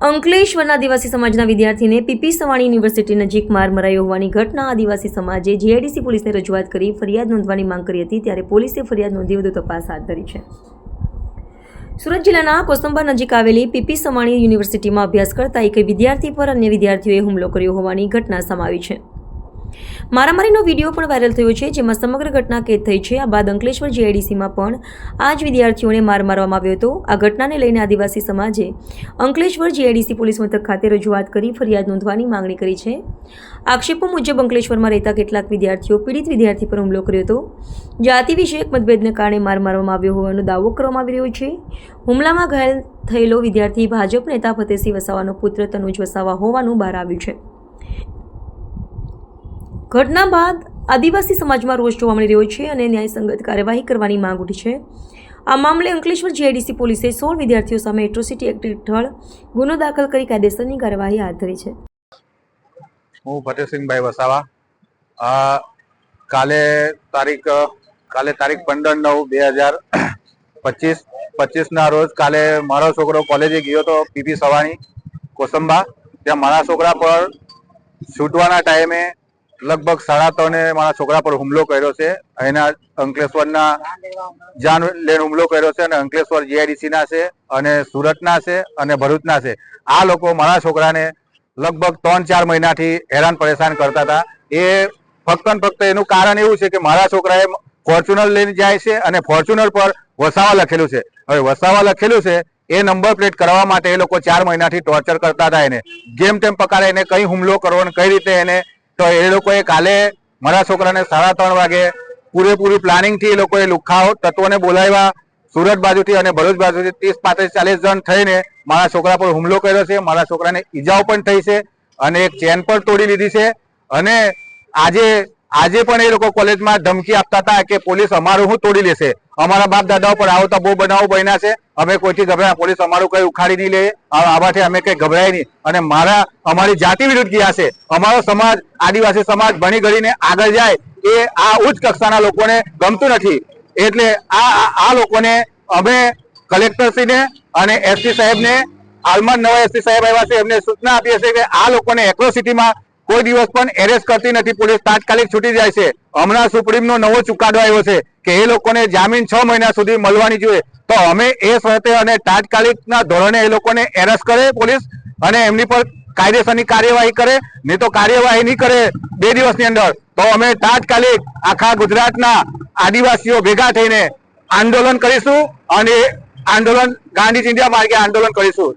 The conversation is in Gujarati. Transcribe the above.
અંકલેશ્વરના આદિવાસી સમાજના વિદ્યાર્થીને પીપી સવાણી યુનિવર્સિટી નજીક માર મરાયો હોવાની ઘટના આદિવાસી સમાજે જીઆઈડીસી પોલીસને રજૂઆત કરી ફરિયાદ નોંધવાની માંગ કરી હતી, ત્યારે પોલીસે ફરિયાદ નોંધી વધુ તપાસ હાથ ધરી છે। સુરત જિલ્લાના કોસંબા નજીક આવેલી પીપી સવાણી યુનિવર્સિટીમાં અભ્યાસ કરતા એક વિદ્યાર્થી પર અન્ય વિદ્યાર્થીઓએ હુમલો કર્યો હોવાની ઘટના સામે આવી છે। મારામારીનો વિડીયો પણ વાયરલ થયો છે, જેમાં સમગ્ર ઘટના કેદ થઈ છે। આ બાદ અંકલેશ્વર જીઆઈડીસીમાં પણ આ જ વિદ્યાર્થીઓને માર મારવામાં આવ્યો હતો। આ ઘટનાને લઈને આદિવાસી સમાજે અંકલેશ્વર જીઆઈડીસી પોલીસ મથક ખાતે રજૂઆત કરી ફરિયાદ નોંધવાની માંગણી કરી છે। આક્ષેપો મુજબ અંકલેશ્વરમાં રહેતા કેટલાક વિદ્યાર્થીઓ પીડિત વિદ્યાર્થી પર હુમલો કર્યો હતો। જાતિ વિષયક મતભેદને કારણે માર મારવામાં આવ્યો હોવાનો દાવો કરવામાં આવી રહ્યો છે। હુમલામાં ઘાયલ થયેલો વિદ્યાર્થી ભાજપ નેતા ફતેહસિંહ વસાવાનો પુત્ર તનુજ વસાવા હોવાનું બહાર આવ્યું છે। ઘટના બાદ આદિવાસી સમાજમાં રોષ જોવા મળી રહ્યો છે અને ન્યાયસંગત કાર્યવાહી કરવાની માંગ ઉઠી છે। આ મામલે અંકલેશ્વર જીઆઈડીસી પોલીસે 16 વિદ્યાર્થીઓ સામે એટ્રોસિટી એક્ટ હેઠળ ગુનો દાખલ કરી કાયદેસરની કાર્યવાહી હાથ ધરી છે। હું ફતેહસિંહભાઈ વસાવા કાલે તારીખ 15/9/2025 ના રોજ કાલે મારો છોકરો કોલેજે ગયો હતો પીપી સવાણી કોસંબા। ત્યાં મારા છોકરા પર છૂટવાના ટાઈમે લગભગ 3:30 મારા છોકરા પર હુમલો કર્યો છે। એના અંકલેશ્વરના જાન લેન હુમલો કર્યો છે અને અંકલેશ્વર જીઆઈડીસી ના છે અને સુરતના છે અને ભરૂચના છે। આ લોકો મારા છોકરાને લગભગ 3-4 મહિનાથી હેરાન પરેશાન કરતા હતા। એ ફક્ત એનું કારણ એવું છે કે મારા છોકરાએ ફોર્ચ્યુનર લઈને જાય છે અને ફોર્ચ્યુનર પર વસાવા લખેલું છે। હવે વસાવા લખેલું છે એ નંબર પ્લેટ કરવા માટે એ લોકો 4 મહિનાથી ટોર્ચર કરતા હતા। એને જેમ તેમ પકડે, એને કઈ હુમલો કરવો, કઈ રીતે એને, તો એ લોકોએ કાલે મારા છોકરાને 3:30 વાગે પૂરેપૂરી પ્લાનિંગથી એ લોકોએ લુખ્ખાઓ તત્વોને બોલાવ્યા સુરત બાજુથી અને ભરૂચ બાજુથી 30-35-40 જણ થઈને મારા છોકરા પર હુમલો કર્યો છે। મારા છોકરાને ઈજાઓ પણ થઈ છે અને એક ચેન પણ તોડી લીધી છે અને આજે પણ એ લોકો કોલેજમાં ધમકી આપતા હતા કે પોલીસ અમારું હું તોડી લેશે, અમારા બાપ દાદાઓ પર આવો તો બહુ બનાવો બન્યા છે, અમે કોઈથી ગભરાય, પોલીસ અમારું કઈ ઉખાડી નહીં લે, આવાથી અમે કઈ ગભરાય નહીં। અને અમારી જાતિ વિરુદ્ધ ગયા છે। અમારો સમાજ, આદિવાસી સમાજ ભણી ગણીને આગળ જાય એ આ ઉચ્ચ કક્ષાના લોકોને ગમતું નથી। એટલે આ લોકોને અમે કલેક્ટરશ્રીને અને એસપી સાહેબને, હાલમાં નવા એસપી સાહેબ આવ્યા છે, એમને સૂચના આપીએ છીએ કે આ લોકોને એટ્રોસિટીમાં કોઈ દિવસ પણ એરેસ્ટ કરતી નથી, પોલીસ તાત્કાલિક છૂટી જાય છે। હમણાં સુપ્રીમનો નવો ચુકાદો આવ્યો છે કે એ લોકોને જામીન 6 મહિના સુધી મળવાની જોઈએ, તો અમે એ શરતે અને તાત્કાલિકના ધોરણે એ લોકોને એરેસ્ટ કરે પોલીસ અને એમની પર કાયદેસરની કાર્યવાહી કરે। નહીં તો કાર્યવાહી નહીં કરે 2 દિવસની અંદર તો અમે તાત્કાલિક આખા ગુજરાતના આદિવાસીઓ ભેગા થઈને આંદોલન કરીશું અને આંદોલન ગાંધી ચિંધ્યા માર્ગે આંદોલન કરીશું।